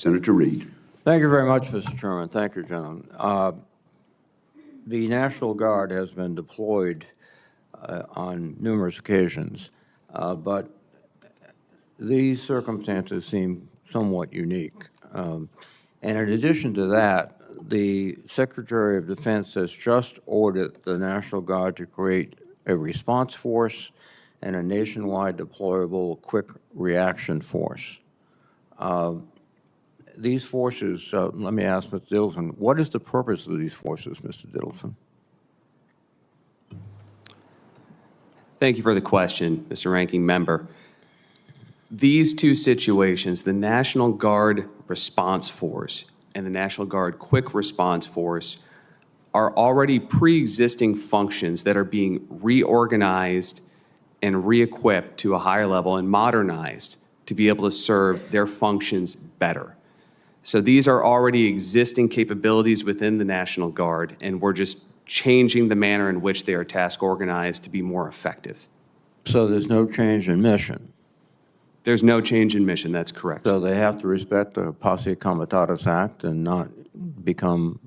Senator Reid. Thank you very much, Mr. Chairman. Thank you, gentlemen. The National Guard has been deployed on numerous occasions, but these circumstances seem somewhat unique. And in addition to that, the Secretary of Defense has just ordered the National Guard to create a response force and a nationwide deployable quick reaction force. These forces, let me ask Mr. Dittleson, what is the purpose of these forces, Mr. Dittleson? Thank you for the question, Mr. Ranking Member. These two situations, the National Guard Response Force and the National Guard Quick Response Force, are already pre-existing functions that are being reorganized and re-equipped to a higher level and modernized to be able to serve their functions better. So these are already existing capabilities within the National Guard, and we're just changing the manner in which they are task organized to be more effective. So there's no change in mission? There's no change in mission, that's correct. So they have to respect the Posse Comitatus Act and not become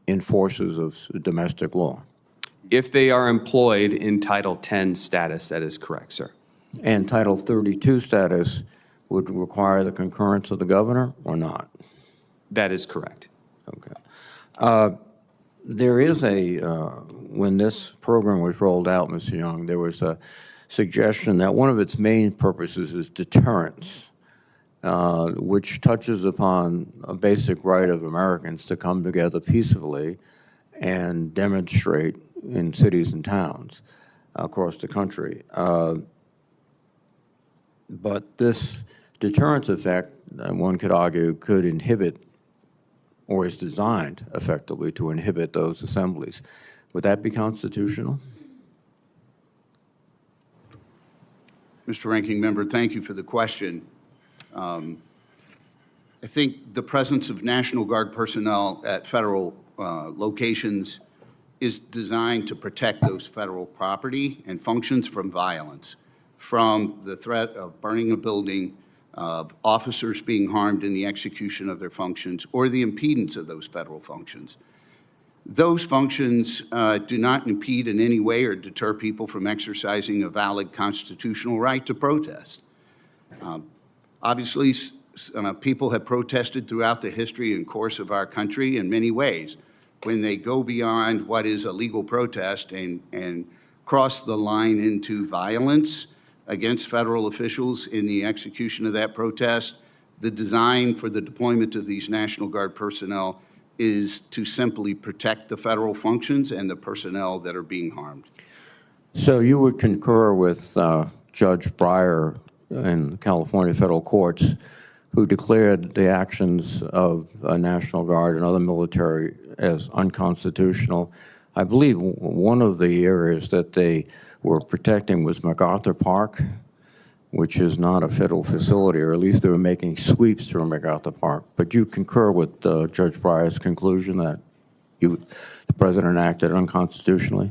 enforcers of domestic law? If they are employed in Title 10 status, that is correct, sir. And Title 32 status would require the concurrence of the governor or not? That is correct. Okay. There is when this program was rolled out, Mr. Young, there was a suggestion that one of its main purposes is deterrence, which touches upon a basic right of Americans to come together peacefully and demonstrate in cities and towns across the country. But this deterrence effect, one could argue, could inhibit or is designed effectively to inhibit those assemblies. Would that be constitutional? Mr. Ranking Member, thank you for the question. I think the presence of National Guard personnel at federal locations is designed to protect those federal property and functions from violence, from the threat of burning a building, of officers being harmed in the execution of their functions, or the impedance of those federal functions. Those functions do not impede in any way or deter people from exercising a valid constitutional right to protest. Obviously, people have protested throughout the history and course of our country in many ways. When they go beyond what is a legal protest and cross the line into violence against federal officials in the execution of that protest, the design for the deployment of these National Guard personnel is to simply protect the federal functions and the personnel that are being harmed. So you would concur with Judge Breyer in the California federal courts, who declared the actions of National Guard and other military as unconstitutional. I believe one of the areas that they were protecting was MacArthur Park, which is not a federal facility, or at least they were making sweeps through MacArthur Park. But you concur with Judge Breyer's conclusion that the President acted unconstitutionally?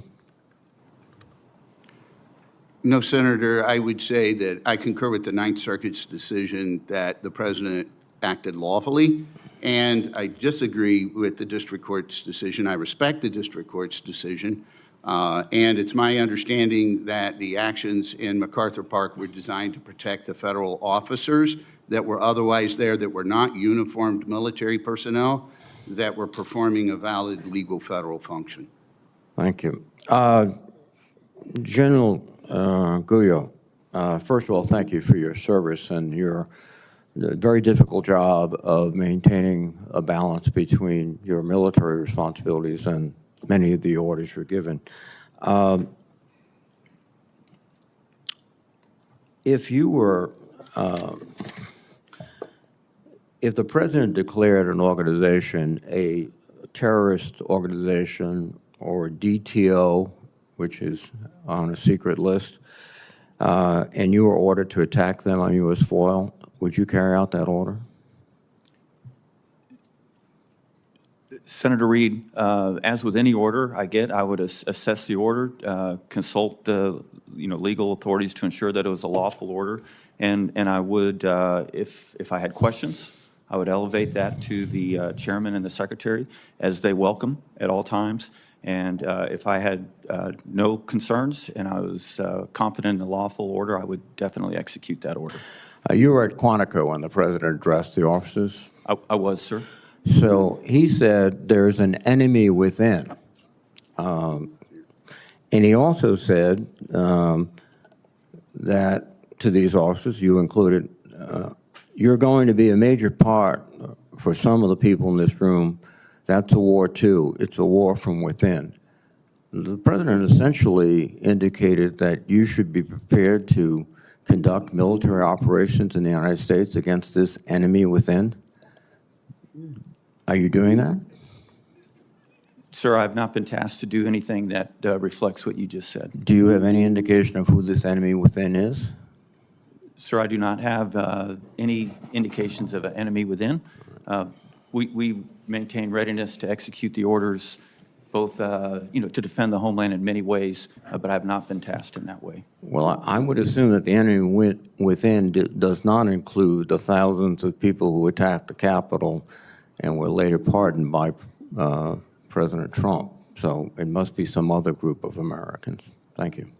No, Senator, I would say that I concur with the Ninth Circuit's decision that the President acted lawfully, and I disagree with the district court's decision. I respect the district court's decision, and it's my understanding that the actions in MacArthur Park were designed to protect the federal officers that were otherwise there, that were not uniformed military personnel, that were performing a valid legal federal function. Thank you. General Guyot, first of all, thank you for your service and your very difficult job of maintaining a balance between your military responsibilities and many of the orders you're given. If you were, if the President declared an organization a terrorist organization or DTO, which is on a secret list, and you were ordered to attack them on U.S. soil, would you carry out that order? Senator Reid, as with any order I get, I would assess the order, consult the legal authorities to ensure that it was a lawful order, and I would, if I had questions, I would elevate that to the chairman and the secretary as they welcome at all times. And if I had no concerns and I was confident in the lawful order, I would definitely execute that order. You were at Quantico when the president addressed the officers. I was, sir. So he said there's an enemy within. And he also said that to these officers, you included, you're going to be a major part for some of the people in this room. That's a war too. It's a war from within. The president essentially indicated that you should be prepared to conduct military operations in the United States against this enemy within. Are you doing that? Sir, I've not been tasked to do anything that reflects what you just said. Do you have any indication of who this enemy within is? Sir, I do not have any indications of an enemy within. We maintain readiness to execute the orders, both to defend the homeland in many ways, but I have not been tasked in that way. Well, I would assume that the enemy within does not include the thousands of people who attacked the Capitol and were later pardoned by President Trump. So it must be some other group of Americans. Thank you.